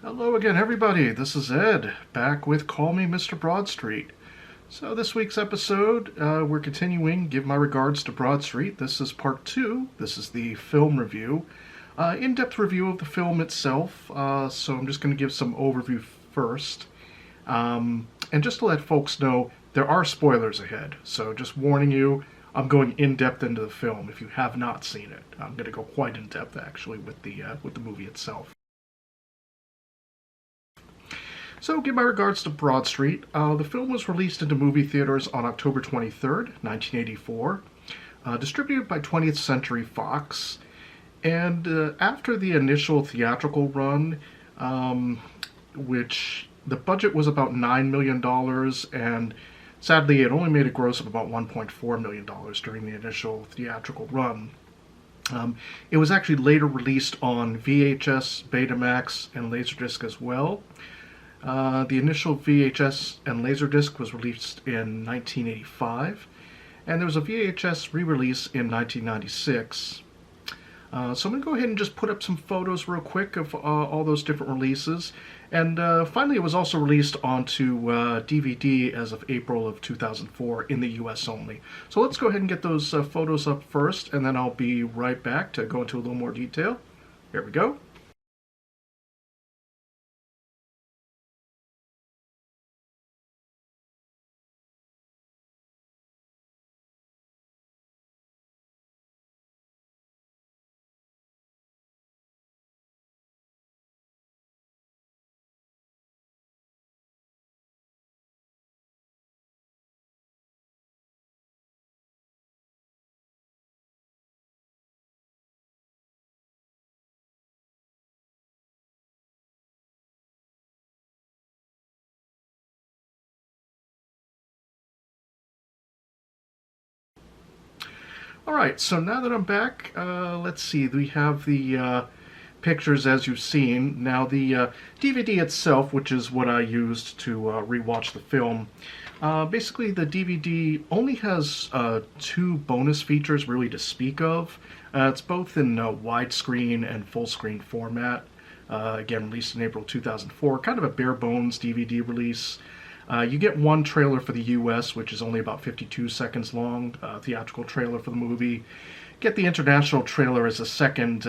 Hello again, everybody. This is Ed, back with Call Me Mr. Broadstreet. So this week's episode, we're continuing Give My Regards to Broadstreet. This is part two. This is the film review. In-depth review of the film itself. So I'm just going to give some overview first. And just to let folks know, there are spoilers ahead. So just warning you, I'm going in-depth into the film if you have not seen it. I'm going to go quite in-depth, actually, with the movie itself. So, give my regards to Broadstreet. The film was released into movie theaters on October 23rd, 1984, distributed by 20th Century Fox. And after the initial theatrical run, which the budget was about $9 million, and sadly it only made a gross of about $1.4 million during the initial theatrical run. It was actually later released on VHS, Betamax, and Laserdisc as well. The initial VHS and Laserdisc was released in 1985, and there was a VHS re-release in 1996. So I'm going to go ahead and just put up some photos real quick of all those different releases. And finally, it was also released onto DVD as of April of 2004 in the US only. So let's go ahead and get those photos up first, and then I'll be right back to go into a little more detail. Here we go. Alright, so now that I'm back, let's see, we have the pictures as you've seen. Now the DVD itself, which is what I used to rewatch the film, basically the DVD only has two bonus features really to speak of. It's both in widescreen and full screen format. Again, released in April 2004, kind of a bare bones DVD release. You get one trailer for the US, which is only about 52 seconds long, theatrical trailer for the movie. Get the international trailer as a second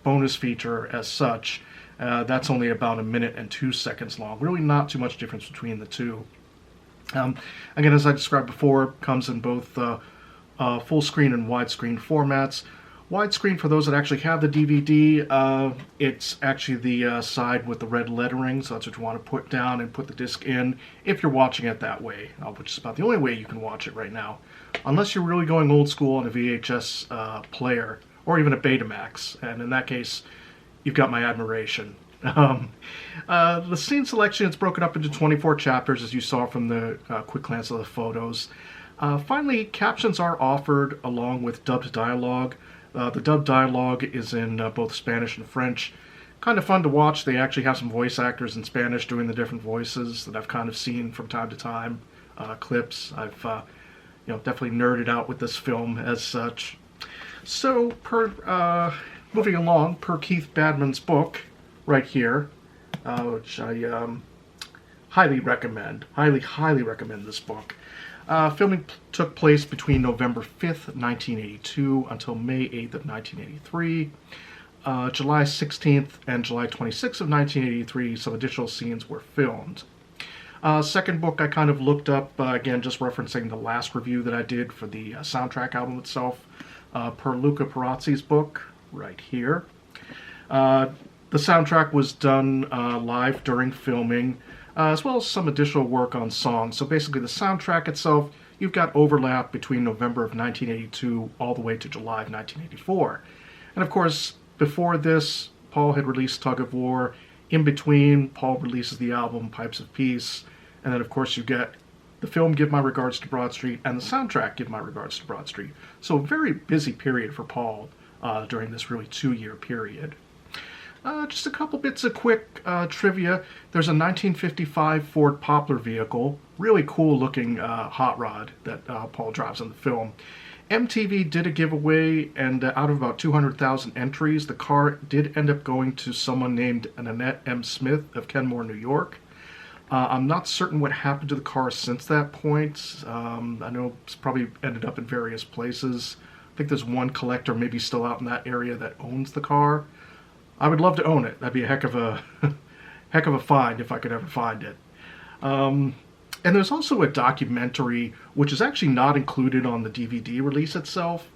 bonus feature as such. That's only about 1 minute and 2 seconds long. Really not too much difference between the two. Again, as I described before, comes in both full screen and widescreen formats. Widescreen, for those that actually have the DVD, it's actually the side with the red lettering, so that's what you want to put down and put the disc in if you're watching it that way, which is about the only way you can watch it right now, unless you're really going old school on a VHS player, or even a Betamax, and in that case, you've got my admiration. The scene selection is broken up into 24 chapters, as you saw from the quick glance of the photos. Finally, captions are offered along with dubbed dialogue. The dubbed dialogue is in both Spanish and French. Kind of fun to watch. They actually have some voice actors in Spanish doing the different voices that I've kind of seen from time to time. Clips. I've definitely nerded out with this film as such. So, moving along, per Keith Badman's book, right here, which I highly recommend. Highly recommend this book. Filming took place between November 5th, 1982 until May 8th of 1983. July 16th and July 26th of 1983, some additional scenes were filmed. Second book I kind of looked up, again just referencing the last review that I did for the soundtrack album itself, per Luca Perazzi's book, right here. The soundtrack was done live during filming, as well as some additional work on songs. So basically the soundtrack itself, you've got overlap between November of 1982 all the way to July of 1984. And of course, before this, Paul had released Tug of War. In between, Paul releases the album Pipes of Peace. And then of course you get the film Give My Regards to Broadstreet and the soundtrack Give My Regards to Broadstreet. So a very busy period for Paul during this really 2-year period. Just a couple bits of quick trivia. There's a 1955 Ford Poplar vehicle, really cool looking hot rod that Paul drives in the film. MTV did a giveaway, and out of about 200,000 entries, the car did end up going to someone named Annette M. Smith of Kenmore, New York. I'm not certain what happened to the car since that point. I know it's probably ended up in various places. I think there's one collector maybe still out in that area that owns the car. I would love to own it. That'd be a heck of a heck of a find if I could ever find it. And there's also a documentary which is actually not included on the DVD release itself.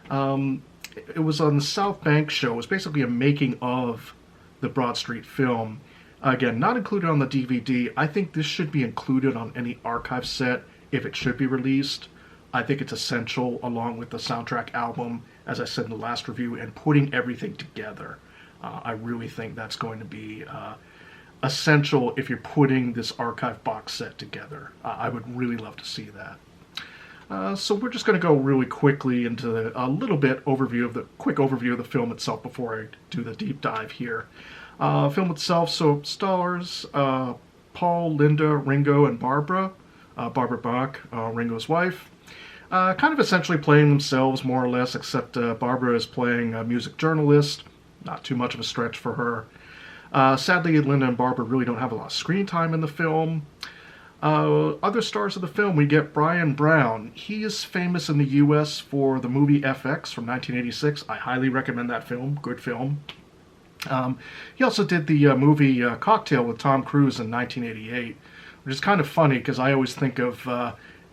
It was on the South Bank show. It was basically a making of the Broad Street film. Again, not included on the DVD. I think this should be included on any archive set if it should be released. I think it's essential along with the soundtrack album, as I said in the last review, and putting everything together. I really think that's going to be essential if you're putting this archive box set together. I would really love to see that. So we're just going to go really quickly into a little bit quick overview of the film itself before I do the deep dive here. Film itself, so stars Paul, Linda, Ringo, and Barbara. Barbara Bach, Ringo's wife. Kind of essentially playing themselves more or less, except Barbara is playing a music journalist. Not too much of a stretch for her. Sadly, Linda and Barbara really don't have a lot of screen time in the film. Other stars of the film, we get Brian Brown. He is famous in the U.S. for the movie FX from 1986. I highly recommend that film. Good film. He also did the movie Cocktail with Tom Cruise in 1988, which is kind of funny because I always think of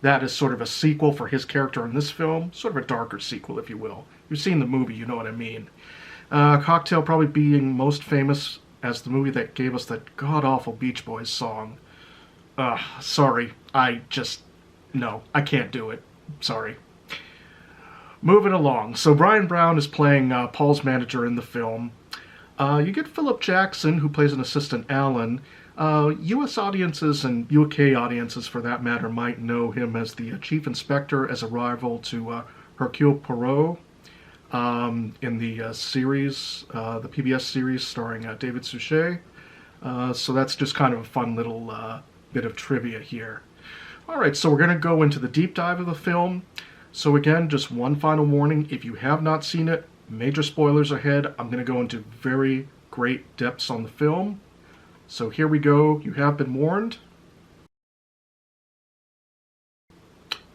that as sort of a sequel for his character in this film, sort of a darker sequel, if you will. If you've seen the movie, you know what I mean. Cocktail probably being most famous as the movie that gave us that god-awful Beach Boys song. Sorry, no, I can't do it. Sorry. Moving along. So Brian Brown is playing Paul's manager in the film. You get Philip Jackson, who plays an assistant Alan. U.S. audiences and UK audiences, for that matter, might know him as the chief inspector as a rival to Hercule Poirot in the series, the PBS series starring David Suchet. So that's just kind of a fun little bit of trivia here. All right, so we're going to go into the deep dive of the film. So again, just one final warning. If you have not seen it, major spoilers ahead. I'm going to go into very great depths on the film. So here we go. You have been warned.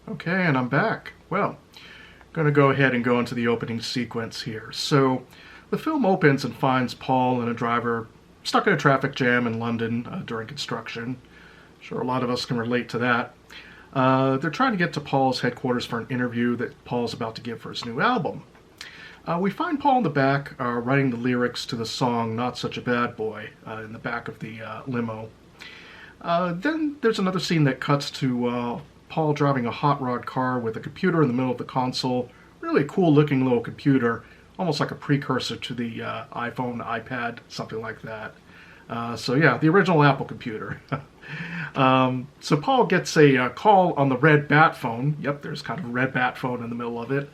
Okay, and I'm back. Well, I'm going to go ahead and go into the opening sequence here. So the film opens and finds Paul and a driver stuck in a traffic jam in London during construction. I'm sure a lot of us can relate to that. They're trying to get to Paul's headquarters for an interview that Paul's about to give for his new album. We find Paul in the back writing the lyrics to the song Not Such a Bad Boy in the back of the limo. Then there's another scene that cuts to Paul driving a hot rod car with a computer in the middle of the console. Really cool looking little computer, almost like a precursor to the iPhone, iPad, something like that. So yeah, the original Apple computer. So Paul gets a call on the red bat phone. Yep, there's kind of a red bat phone in the middle of it.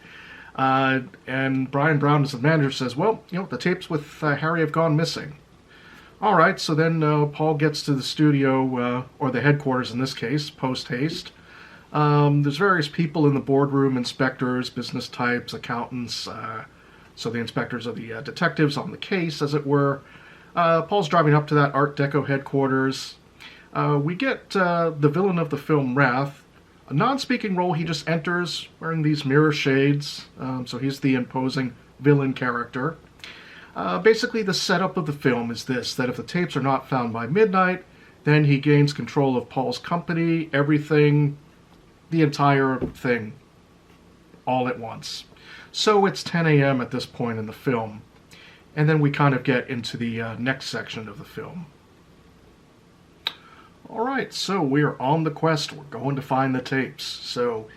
And Brian Brown, as the manager, says, well, the tapes with Harry have gone missing. All right, so then Paul gets to the studio, or the headquarters in this case, post-haste. There's various people in the boardroom, inspectors, business types, accountants. So the inspectors are the detectives on the case, as it were. Paul's driving up to that Art Deco headquarters. We get the villain of the film, Wrath. A non-speaking role, he just enters wearing these mirror shades, so he's the imposing villain character. Basically, the setup of the film is this, that if the tapes are not found by midnight, then he gains control of Paul's company, everything, the entire thing, all at once. So it's 10 a.m. at this point in the film, and then we kind of get into the next section of the film. Alright, so we are on the quest. We're going to find the tapes. So,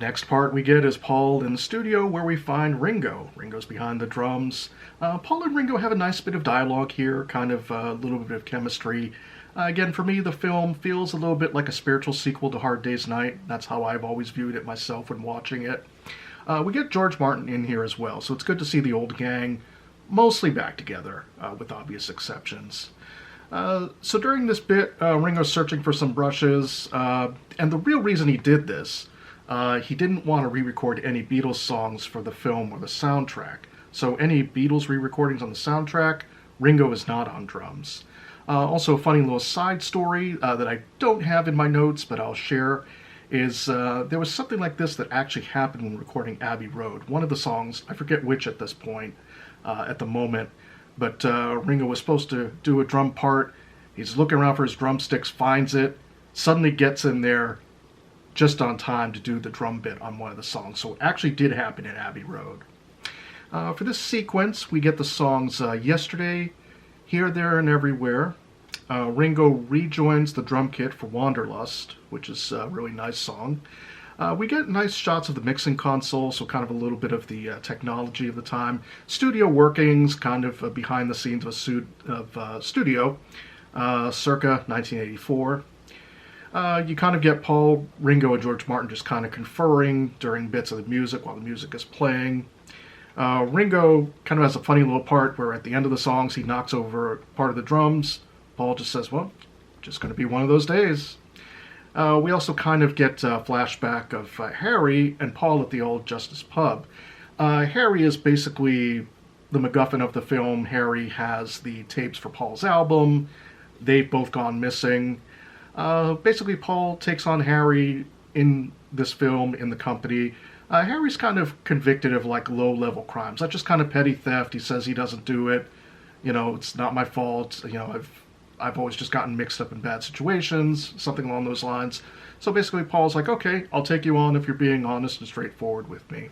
next part we get is Paul in the studio where we find Ringo. Ringo's behind the drums. Paul and Ringo have a nice bit of dialogue here, kind of a little bit of chemistry. Again, for me, the film feels a little bit like a spiritual sequel to Hard Day's Night. That's how I've always viewed it myself when watching it. We get George Martin in here as well, so it's good to see the old gang mostly back together, with obvious exceptions. So during this bit, Ringo's searching for some brushes, and the real reason he did this, he didn't want to re-record any Beatles songs for the film or the soundtrack. So any Beatles re-recordings on the soundtrack, Ringo is not on drums. Also, a funny little side story that I don't have in my notes, but I'll share, is there was something like this that actually happened when recording Abbey Road. One of the songs, I forget which at this point, at the moment, but Ringo was supposed to do a drum part. He's looking around for his drumsticks, finds it, suddenly gets in there just on time to do the drum bit on one of the songs. So it actually did happen in Abbey Road. For this sequence, we get the songs Yesterday, Here, There, and Everywhere. Ringo rejoins the drum kit for Wanderlust, which is a really nice song. We get nice shots of the mixing console, so kind of a little bit of the technology of the time. Studio workings, kind of behind the scenes of a studio, circa 1984. You kind of get Paul, Ringo, and George Martin just kind of conferring during bits of the music while the music is playing. Ringo kind of has a funny little part where at the end of the songs he knocks over part of the drums. Paul just says, well, just going to be one of those days. We also kind of get a flashback of Harry and Paul at the old Justice Pub. Harry is basically the MacGuffin of the film. Harry has the tapes for Paul's album. They've both gone missing. Basically, Paul takes on Harry in this film in the company. Harry's kind of convicted of like low-level crimes. That's just kind of petty theft. He says he doesn't do it. You know, it's not my fault. You know, I've always just gotten mixed up in bad situations, something along those lines. So basically, Paul's like, okay, I'll take you on if you're being honest and straightforward with me.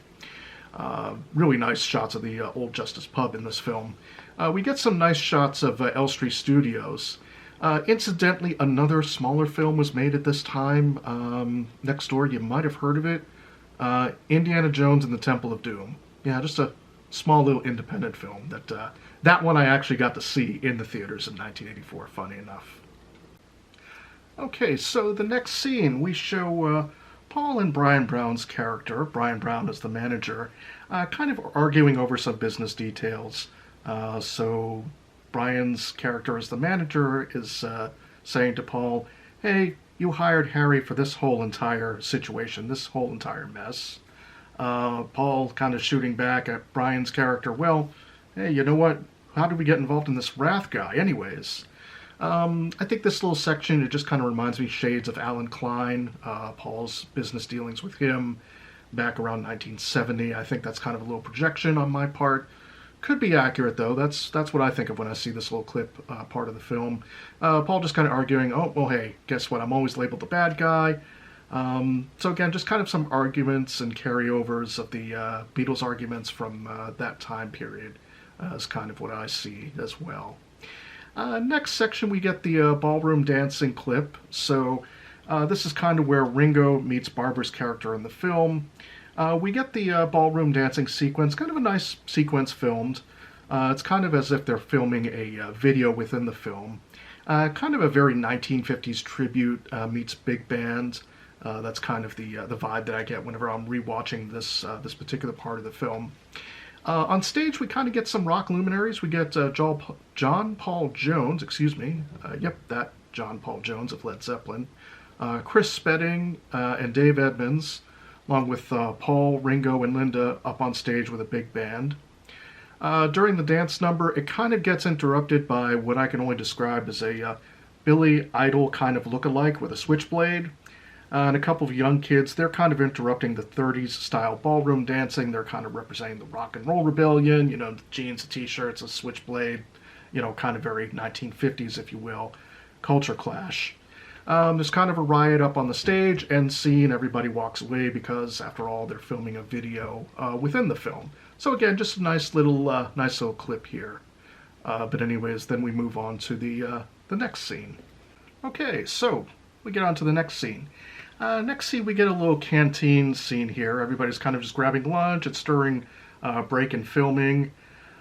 Really nice shots of the old Justice Pub in this film. We get some nice shots of Elstree Studios. Incidentally, another smaller film was made at this time. Next door, you might have heard of it. Indiana Jones and the Temple of Doom. Yeah, just a small little independent film that one I actually got to see in the theaters in 1984, funny enough. Okay, so the next scene, we show Paul and Brian Brown's character, Brian Brown as the manager, kind of arguing over some business details. So Brian's character as the manager is saying to Paul, hey, you hired Harry for this whole entire situation, this whole entire mess. Paul kind of shooting back at Brian's character, well, hey, you know what? How did we get involved in this Wrath guy anyways? I think this little section, it just kind of reminds me shades of Alan Klein, Paul's business dealings with him back around 1970. I think that's kind of a little projection on my part. Could be accurate, though. That's what I think of when I see this little clip part of the film. Paul just kind of arguing, oh, well, hey, guess what? I'm always labeled the bad guy. So again, just kind of some arguments and carryovers of the Beatles arguments from that time period is kind of what I see as well. Next section, we get the ballroom dancing clip. So this is kind of where Ringo meets Barbara's character in the film. We get the ballroom dancing sequence, kind of a nice sequence filmed. It's kind of as if they're filming a video within the film. Kind of a very 1950s tribute meets big band. That's kind of the vibe that I get whenever I'm rewatching this particular part of the film. On stage, we kind of get some rock luminaries. We get John Paul Jones, that John Paul Jones of Led Zeppelin, Chris Spedding, and Dave Edmunds, along with Paul, Ringo, and Linda up on stage with a big band. During the dance number, it kind of gets interrupted by what I can only describe as a Billy Idol kind of look-alike with a switchblade. And a couple of young kids, they're kind of interrupting the 30s style ballroom dancing. They're kind of representing the rock and roll rebellion, you know, the jeans, the t-shirts, a switchblade, you know, kind of very 1950s, if you will, culture clash. There's kind of a riot up on the stage, end scene, everybody walks away because, after all, they're filming a video within the film. So again, just a nice little clip here. But anyways, then we move on to the next scene. Okay, so we get on to the next scene. Next scene, we get a little canteen scene here. Everybody's kind of just grabbing lunch. It's during break in filming.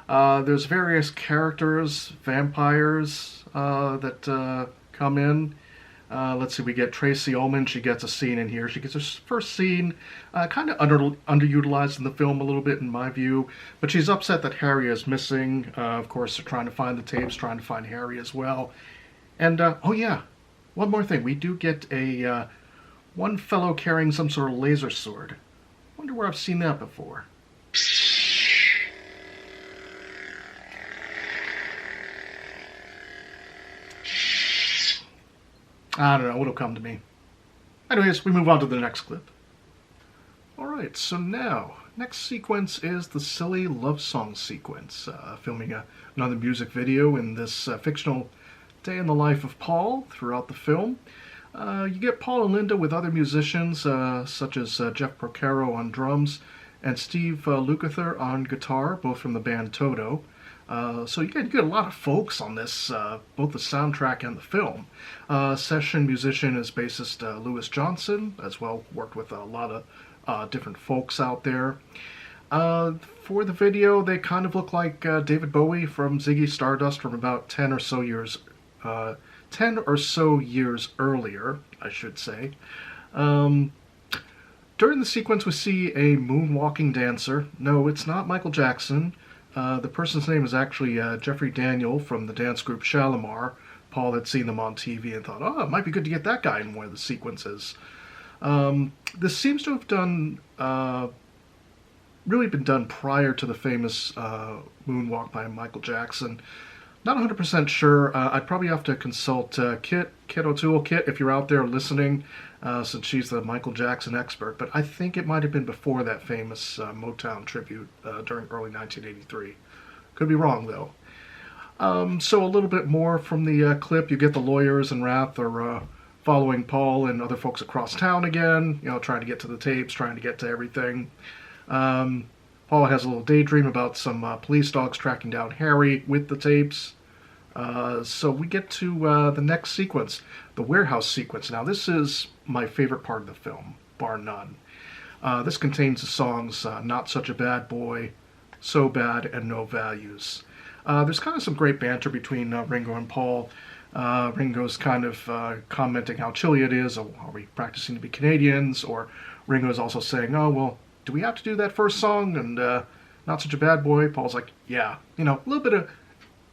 There's various characters, vampires that come in. Let's see, we get Tracy Ullman. She gets a scene in here. She gets her first scene, kind of underutilized in the film a little bit in my view. But she's upset that Harry is missing. Of course, they're trying to find the tapes, trying to find Harry as well. And, oh yeah, one more thing. We do get a One fellow carrying some sort of laser sword. Wonder where I've seen that before. I don't know, it'll come to me. Anyways, we move on to the next clip. Alright, so now, next sequence is the silly love song sequence. Filming another music video in this fictional day in the life of Paul throughout the film. You get Paul and Linda with other musicians, such as Jeff Porcaro on drums and Steve Lukather on guitar, both from the band Toto. So you get a lot of folks on this, both the soundtrack and the film. Session musician is bassist Louis Johnson, as well, worked with a lot of different folks out there. For the video, they kind of look like David Bowie from Ziggy Stardust from about 10 or so years earlier, I should say. During the sequence, we see a moonwalking dancer. No, it's not Michael Jackson. The person's name is actually Jeffrey Daniel from the dance group Shalimar. Paul had seen them on TV and thought, oh, it might be good to get that guy in one of the sequences. This seems to have really been done prior to the famous moonwalk by Michael Jackson. Not 100% sure. I'd probably have to consult Kit O'Toole. Kit, if you're out there listening, since she's the Michael Jackson expert. But I think it might have been before that famous Motown tribute during early 1983. Could be wrong, though. So a little bit more from the clip. You get the lawyers and Rath are following Paul and other folks across town again, trying to get to the tapes, trying to get to everything. Paul has a little daydream about some police dogs tracking down Harry with the tapes. So we get to the next sequence, the warehouse sequence. Now, this is my favorite part of the film, bar none. This contains the songs Not Such a Bad Boy, So Bad, and No Values. There's kind of some great banter between Ringo and Paul. Ringo's kind of commenting how chilly it is, or are we practicing to be Canadians? Or Ringo's also saying, oh, well, do we have to do that first song? And Not Such a Bad Boy. Paul's like, yeah. A little bit of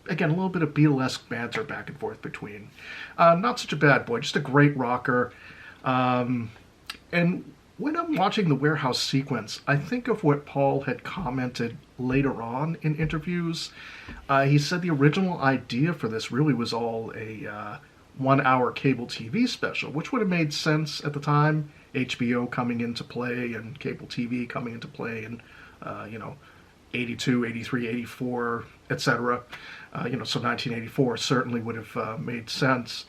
Beatlesque banter back and forth between. Not Such a Bad Boy, just a great rocker. And when I'm watching the warehouse sequence, I think of what Paul had commented later on in interviews. He said the original idea for this really was all a 1-hour cable TV special, which would have made sense at the time. HBO coming into play and cable TV coming into play in, 82, 83, 84, etc. So 1984 certainly would have made sense.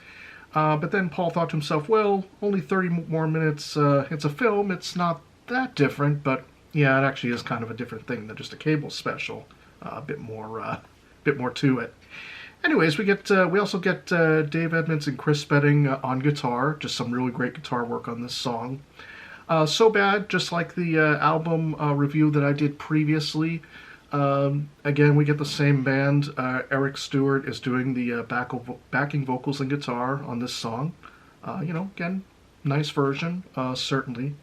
But then Paul thought to himself, well, only 30 more minutes, it's a film, it's not that different, but yeah, it actually is kind of a different thing than just a cable special. A bit more to it. Anyways, we also get Dave Edmunds and Chris Spedding on guitar. Just some really great guitar work on this song. So Bad, just like the album review that I did previously. Again, we get the same band. Eric Stewart is doing the backing vocals and guitar on this song. Again, nice version, certainly.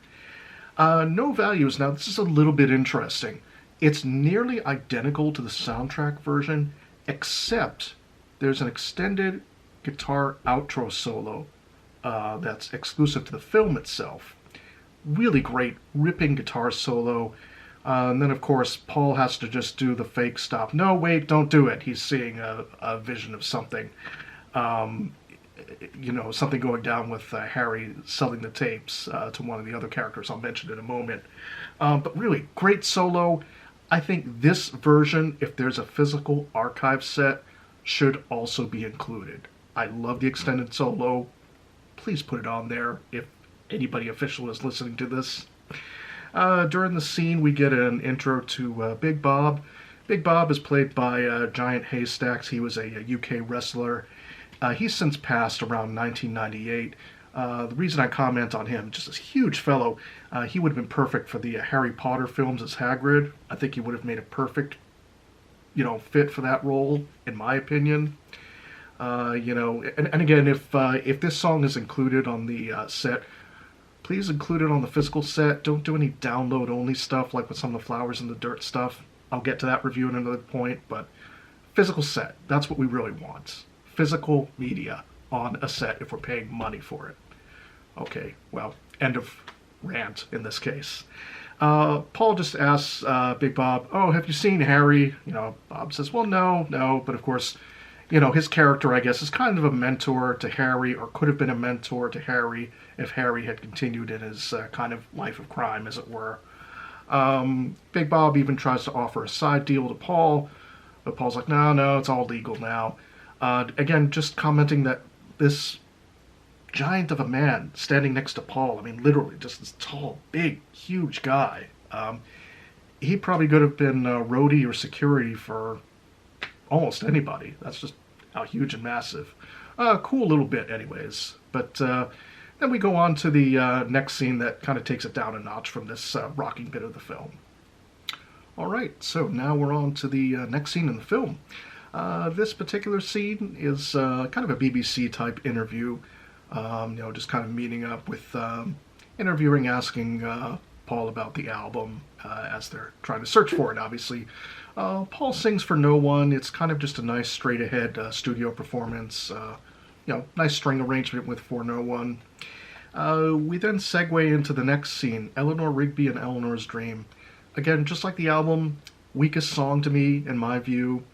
No Values. Now, this is a little bit interesting. It's nearly identical to the soundtrack version, except there's an extended guitar outro solo that's exclusive to the film itself. Really great, ripping guitar solo. And then, of course, Paul has to just do the fake stop. No, wait, don't do it. He's seeing a vision of something. Something going down with Harry selling the tapes to one of the other characters I'll mention in a moment. But really, great solo. I think this version, if there's a physical archive set, should also be included. I love the extended solo. Please put it on there if anybody official is listening to this. During the scene, we get an intro to Big Bob. Big Bob is played by Giant Haystacks. He was a UK wrestler. He's since passed around 1998. The reason I comment on him, just this huge fellow, he would have been perfect for the Harry Potter films as Hagrid. I think he would have made a perfect, fit for that role, in my opinion. And again, if this song is included on the set, please include it on the physical set. Don't do any download-only stuff like with some of the Flowers in the Dirt stuff. I'll get to that review at another point, but physical set, that's what we really want. Physical media on a set if we're paying money for it. Okay, well, End of rant in this case. Paul just asks Big Bob, "Oh, have you seen Harry?" Bob says, "Well, no." But of course, his character, I guess, is kind of a mentor to Harry, or could have been a mentor to Harry if Harry had continued in his kind of life of crime, as it were. Big Bob even tries to offer a side deal to Paul, but Paul's like, no, it's all legal now. Again, just commenting that this giant of a man standing next to Paul, I mean, literally just this tall, big, huge guy. He probably could have been roadie or security for almost anybody. That's just how huge and massive. Cool little bit anyways. But then we go on to the next scene that kind of takes it down a notch from this rocking bit of the film. Alright, so now we're on to the next scene in the film. This particular scene is kind of a BBC type interview. Just kind of meeting up with interviewing, asking Paul about the album as they're trying to search for it, obviously. Paul sings For No One. It's kind of just a nice straight-ahead studio performance. Nice string arrangement with For No One. We then segue into the next scene, Eleanor Rigby and Eleanor's Dream. Again, just like the album, weakest song to me, in my view.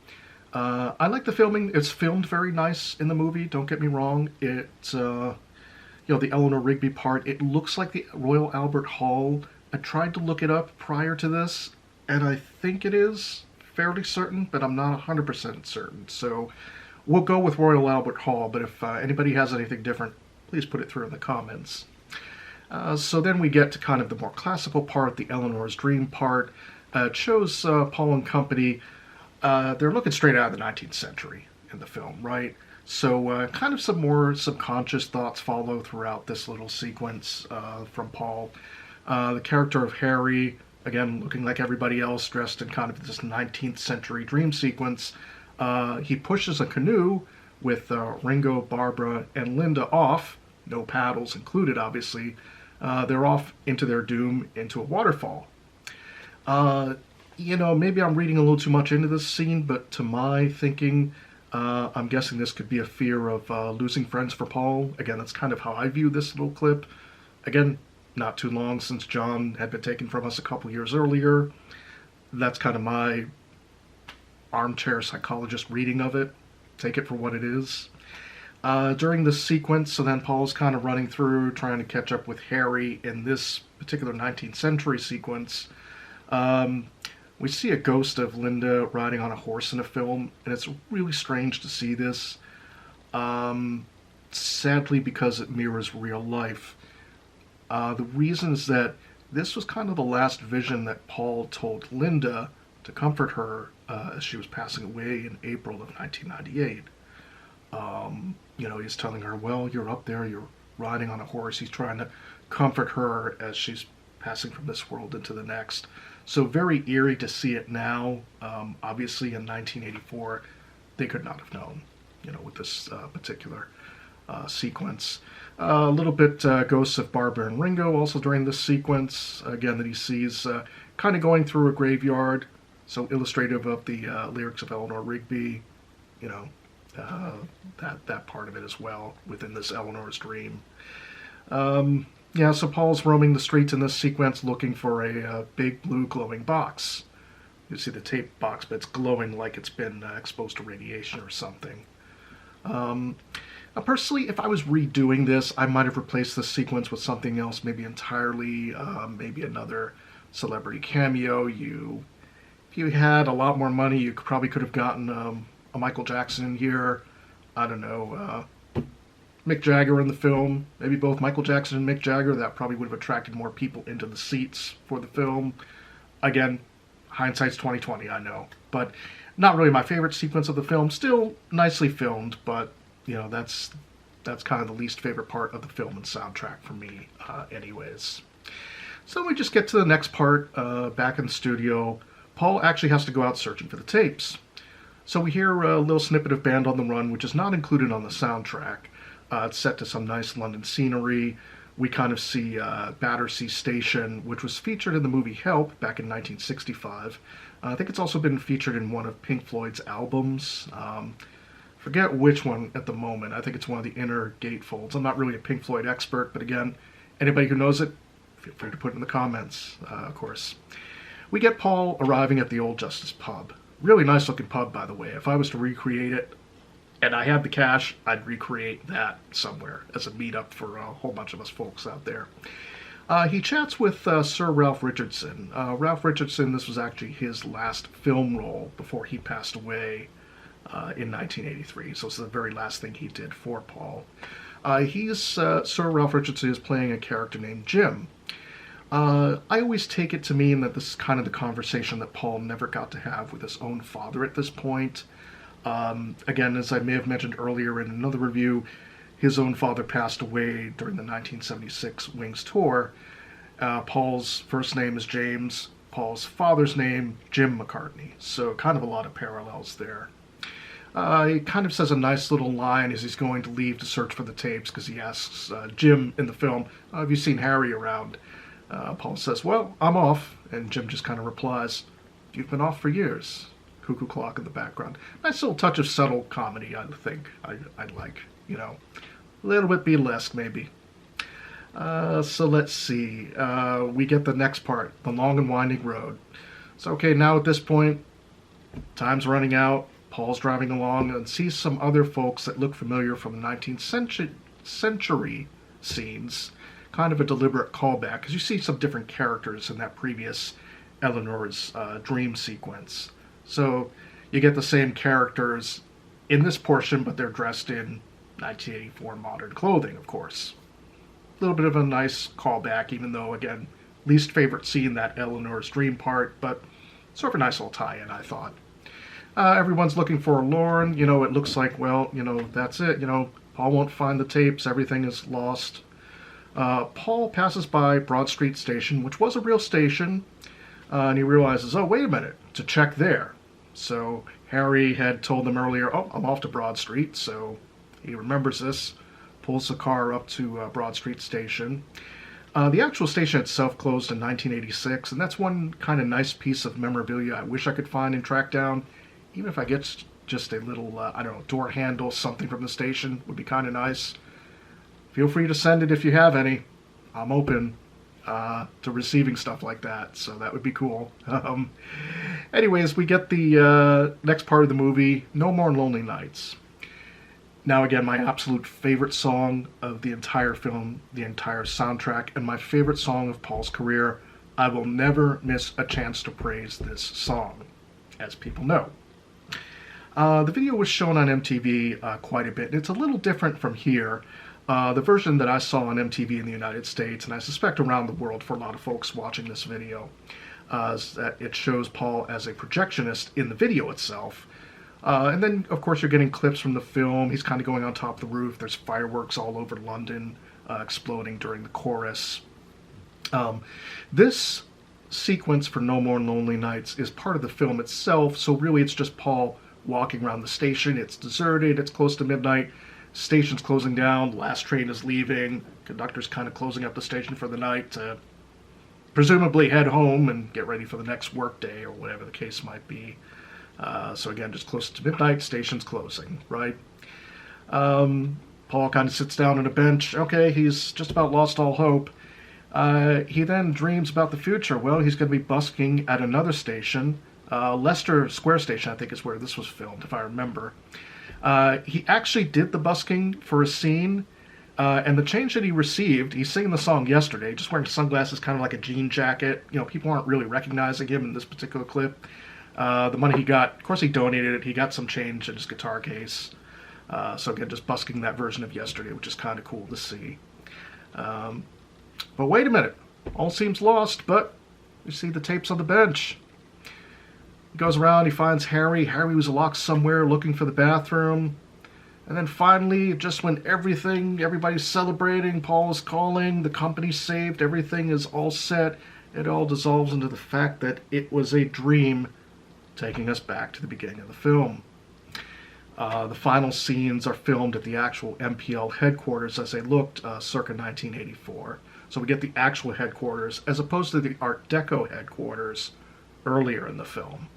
I like the filming. It's filmed very nice in the movie, don't get me wrong. It's, the Eleanor Rigby part, it looks like the Royal Albert Hall. I tried to look it up prior to this, and I think it is fairly certain, but I'm not 100% certain. So we'll go with Royal Albert Hall, but if anybody has anything different, please put it through in the comments. So then we get to kind of the more classical part, the Eleanor's Dream part. It shows Paul and company. They're looking straight out of the 19th century in the film, right? So kind of some more subconscious thoughts follow throughout this little sequence from Paul. The character of Harry, again, looking like everybody else, dressed in kind of this 19th century dream sequence. He pushes a canoe with Ringo, Barbara, and Linda off, no paddles included, obviously. They're off into their doom, into a waterfall. Maybe I'm reading a little too much into this scene, but to my thinking, I'm guessing this could be a fear of losing friends for Paul. Again, that's kind of how I view this little clip. Again, not too long since John had been taken from us a couple years earlier. That's kind of my armchair psychologist reading of it. Take it for what it is. During this sequence, so then Paul's kind of running through, trying to catch up with Harry in this particular 19th century sequence. We see a ghost of Linda riding on a horse in a film, and it's really strange to see this. Sadly, because it mirrors real life. The reason is that this was kind of the last vision that Paul told Linda to comfort her as she was passing away in April of 1998. He's telling her, well, you're up there, you're riding on a horse. He's trying to comfort her as she's passing from this world into the next. So very eerie to see it now. Obviously in 1984, they could not have known, with this particular sequence. A little bit ghosts of Barbara and Ringo also during this sequence, again, that he sees kind of going through a graveyard, so illustrative of the lyrics of Eleanor Rigby, that part of it as well within this Eleanor's Dream. So Paul's roaming the streets in this sequence looking for a big blue glowing box. You see the tape box, but it's glowing like it's been exposed to radiation or something. Personally, if I was redoing this, I might have replaced this sequence with something else, maybe entirely, maybe another celebrity cameo. If you had a lot more money, you probably could have gotten a Michael Jackson in here. I don't know, Mick Jagger in the film. Maybe both Michael Jackson and Mick Jagger. That probably would have attracted more people into the seats for the film. Again, hindsight's 20/20, I know. But not really my favorite sequence of the film. Still nicely filmed, but that's kind of the least favorite part of the film and soundtrack for me, anyways. So we just get to the next part, back in the studio. Paul actually has to go out searching for the tapes. So we hear a little snippet of Band on the Run, which is not included on the soundtrack. It's set to some nice London scenery. We kind of see Battersea Station, which was featured in the movie Help back in 1965. I think it's also been featured in one of Pink Floyd's albums. Forget which one at the moment. I think it's one of the Inner Gatefolds. I'm not really a Pink Floyd expert, but again, Anybody who knows it, feel free to put it in the comments, of course. We get Paul arriving at the Old Justice pub. Really nice looking pub, by the way. If I was to recreate it, and I had the cash, I'd recreate that somewhere as a meetup for a whole bunch of us folks out there. He chats with Sir Ralph Richardson. Ralph Richardson, this was actually his last film role before he passed away in 1983. So it's the very last thing he did for Paul. Sir Ralph Richardson is playing a character named Jim. I always take it to mean that this is kind of the conversation that Paul never got to have with his own father at this point. Again, as I may have mentioned earlier in another review, his own father passed away during the 1976 Wings tour. Paul's first name is James. Paul's father's name, Jim McCartney. So kind of a lot of parallels there. He kind of says a nice little line as he's going to leave to search for the tapes, because he asks Jim in the film, have you seen Harry around? Paul says, well, I'm off. And Jim just kind of replies, you've been off for years. Cuckoo clock in the background. Nice little touch of subtle comedy, I think. I'd like, you know, a little bit Beatlesque maybe. So let's see. We get the next part, the long and winding road. So okay, now at this point, time's running out. Paul's driving along and sees some other folks that look familiar from the 19th century scenes. Kind of a deliberate callback, because you see some different characters in that previous Eleanor's dream sequence. So you get the same characters in this portion, but they're dressed in 1984 modern clothing, of course. A little bit of a nice callback, even though, again, least favorite scene, that Eleanor's dream part, but sort of a nice little tie-in, I thought. Everyone's looking for Lauren. You know, it looks like, well, you know, that's it. You know, Paul won't find the tapes. Everything is lost. Paul passes by Broad Street Station, which was a real station, and he realizes, oh, wait a minute, to check there. So Harry had told them earlier, oh, I'm off to Broad Street, so he remembers this, pulls the car up to Broad Street Station. The actual station itself closed in 1986, and that's one kind of nice piece of memorabilia I wish I could find and track down. Even if I get just a little, I don't know, door handle, something from the station would be kind of nice. Feel free to send it if you have any. I'm open to receiving stuff like that, so that would be cool. Anyways, we get the next part of the movie, No More Lonely Nights. Now again, my absolute favorite song of the entire film, the entire soundtrack, and my favorite song of Paul's career. I will never miss a chance to praise this song, as people know. The video was shown on MTV quite a bit, and it's a little different from here. The version that I saw on MTV in the United States, and I suspect around the world for a lot of folks watching this video, is that it shows Paul as a projectionist in the video itself. And then, of course, you're getting clips from the film. He's kind of going on top of the roof. There's fireworks all over London exploding during the chorus. This sequence for No More Lonely Nights is part of the film itself, so really it's just Paul walking around the station. It's deserted. It's close to midnight. Station's closing down, last train is leaving, conductor's kind of closing up the station for the night to presumably head home and get ready for the next work day or whatever the case might be. So again, just close to midnight, station's closing, right? Paul kind of sits down on a bench. Okay, he's just about lost all hope. He then dreams about the future. Well, he's going to be busking at another station. Leicester Square Station, I think, is where this was filmed, if I remember. He actually did the busking for a scene, and the change that he received, he's singing the song Yesterday, just wearing sunglasses, kind of like a jean jacket. You know, people aren't really recognizing him in this particular clip. The money he got, of course he donated it, he got some change in his guitar case. So again, just busking that version of Yesterday, which is kind of cool to see. But wait a minute, all seems lost, but you see the tapes on the bench. He goes around, he finds Harry. Harry was locked somewhere looking for the bathroom. And then finally, just when everybody's celebrating, Paul is calling, the company's saved, everything is all set, it all dissolves into the fact that it was a dream, taking us back to the beginning of the film. The final scenes are filmed at the actual MPL headquarters as they looked circa 1984. So we get the actual headquarters as opposed to the Art Deco headquarters earlier in the film.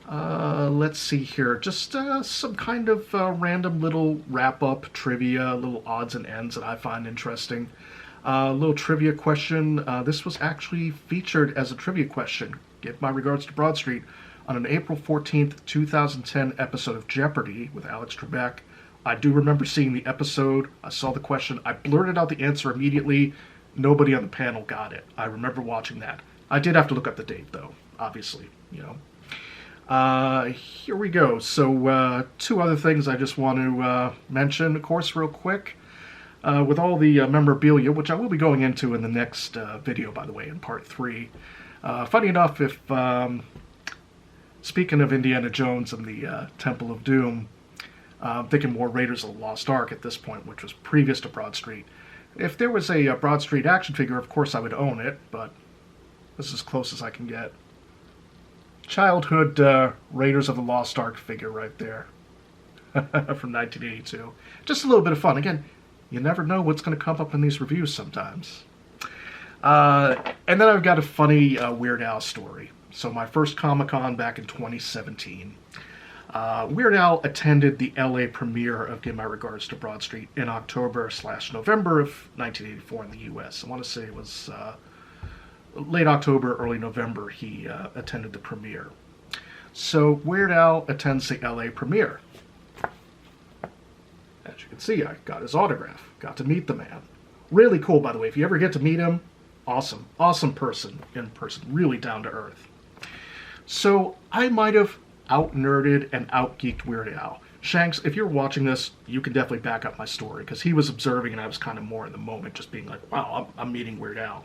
Let's see here. Just some kind of random little wrap-up trivia, little odds and ends that I find interesting. Little trivia question. This was actually featured as a trivia question. Give my regards to Broad Street on an April 14th, 2010 episode of Jeopardy with Alex Trebek. I do remember seeing the episode. I saw the question. I blurted out the answer immediately. Nobody on the panel got it. I remember watching that. I did have to look up the date, though, obviously, you know. Here we go. So, two other things I just want to mention, of course, real quick. With all the memorabilia, which I will be going into in the next video, by the way, in part 3. Funny enough, if speaking of Indiana Jones and the Temple of Doom, I'm thinking more Raiders of the Lost Ark at this point, which was previous to Broad Street. If there was a Broad Street action figure, of course I would own it, but this is as close as I can get. Childhood Raiders of the Lost Ark figure right there from 1982. Just a little bit of fun. Again, you never know what's going to come up in these reviews sometimes. And then I've got a funny Weird Al story. So my first Comic-Con back in 2017. Weird Al attended the LA premiere of Give My Regards to Broad Street in October/November of 1984 in the US. I want to say it was late October, early November he attended the premiere. So Weird Al attends the LA premiere. As you can see, I got his autograph. Got to meet the man. Really cool, by the way. If you ever get to meet him, awesome. Awesome person in person. Really down to earth. So I might have out-nerded and out-geeked Weird Al. Shanks, if you're watching this, you can definitely back up my story, because he was observing and I was kind of more in the moment, just being like, wow, I'm meeting Weird Al.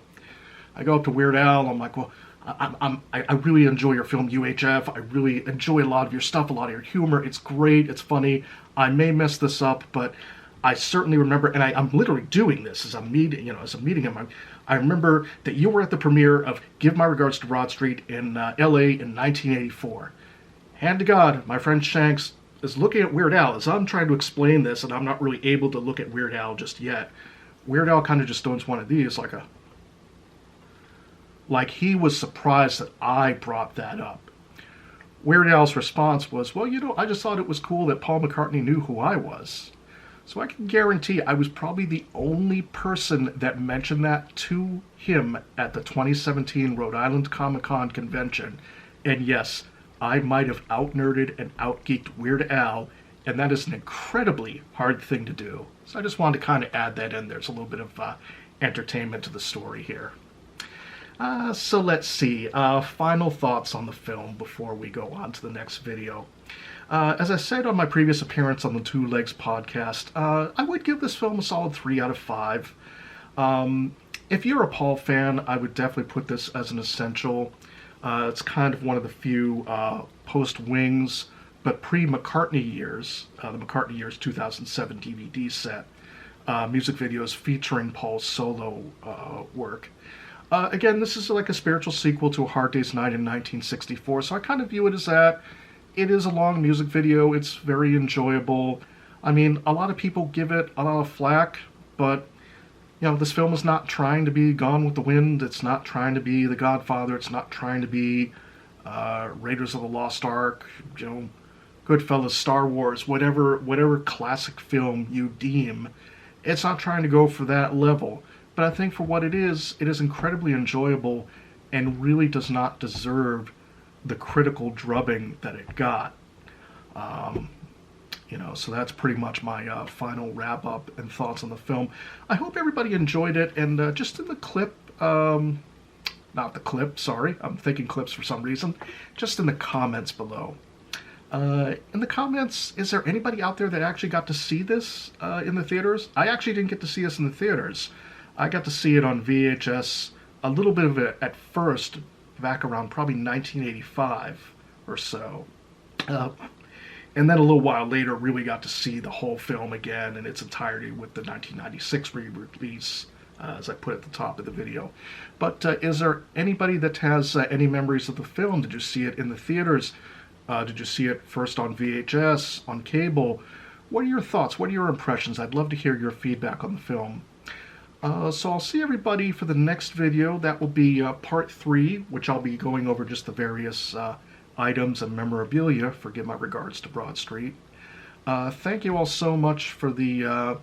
I go up to Weird Al, I'm like, well, I really enjoy your film UHF. I really enjoy a lot of your stuff, a lot of your humor. It's great, it's funny. I may mess this up, but I certainly remember, and I'm literally doing this as I'm meeting him. I remember that you were at the premiere of Give My Regards to Broad Street in LA in 1984. Hand to God, my friend Shanks is looking at Weird Al as I'm trying to explain this, and I'm not really able to look at Weird Al just yet. Weird Al kind of just does one of these, like he was surprised that I brought that up. Weird Al's response was, well, I just thought it was cool that Paul McCartney knew who I was. So I can guarantee I was probably the only person that mentioned that to him at the 2017 Rhode Island Comic-Con convention. And yes, I might have out-nerded and out-geeked Weird Al, and that is an incredibly hard thing to do. So I just wanted to kind of add that in there. There's a little bit of entertainment to the story here. So let's see. Final thoughts on the film before we go on to the next video. As I said on my previous appearance on the Two Legs podcast, I would give this film a solid 3 out of 5. If you're a Paul fan, I would definitely put this as an essential. It's kind of one of the few post-Wings, but pre-McCartney years, the McCartney years 2007 DVD set, music videos featuring Paul's solo work. Again, this is like a spiritual sequel to A Hard Day's Night in 1964, so I kind of view it as that. It is a long music video. It's very enjoyable. I mean, a lot of people give it a lot of flack, but, this film is not trying to be Gone with the Wind. It's not trying to be The Godfather. It's not trying to be Raiders of the Lost Ark, Goodfellas, Star Wars, whatever classic film you deem. It's not trying to go for that level. But I think for what it is incredibly enjoyable and really does not deserve the critical drubbing that it got. So that's pretty much my final wrap-up and thoughts on the film. I hope everybody enjoyed it, and just in the clip, not the clip, sorry, I'm thinking clips for some reason, just in the comments below. In the comments, is there anybody out there that actually got to see this in the theaters? I actually didn't get to see this in the theaters. I got to see it on VHS, a little bit of it at first, back around probably 1985 or so. And then a little while later, really got to see the whole film again in its entirety with the 1996 re-release, as I put at the top of the video. But is there anybody that has any memories of the film? Did you see it in the theaters? Did you see it first on VHS, on cable? What are your thoughts? What are your impressions? I'd love to hear your feedback on the film. So I'll see everybody for the next video. That will be part 3, which I'll be going over just the various items and memorabilia for Give My Regards to Broad Street. Thank you all so much for the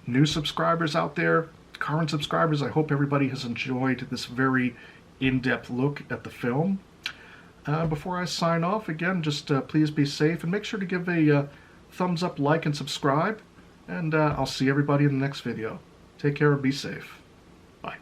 new subscribers out there. current subscribers, I hope everybody has enjoyed this very in-depth look at the film. Before I sign off, again, just please be safe and make sure to give a thumbs up, like, and subscribe. And I'll see everybody in the next video. Take care and be safe. Bye.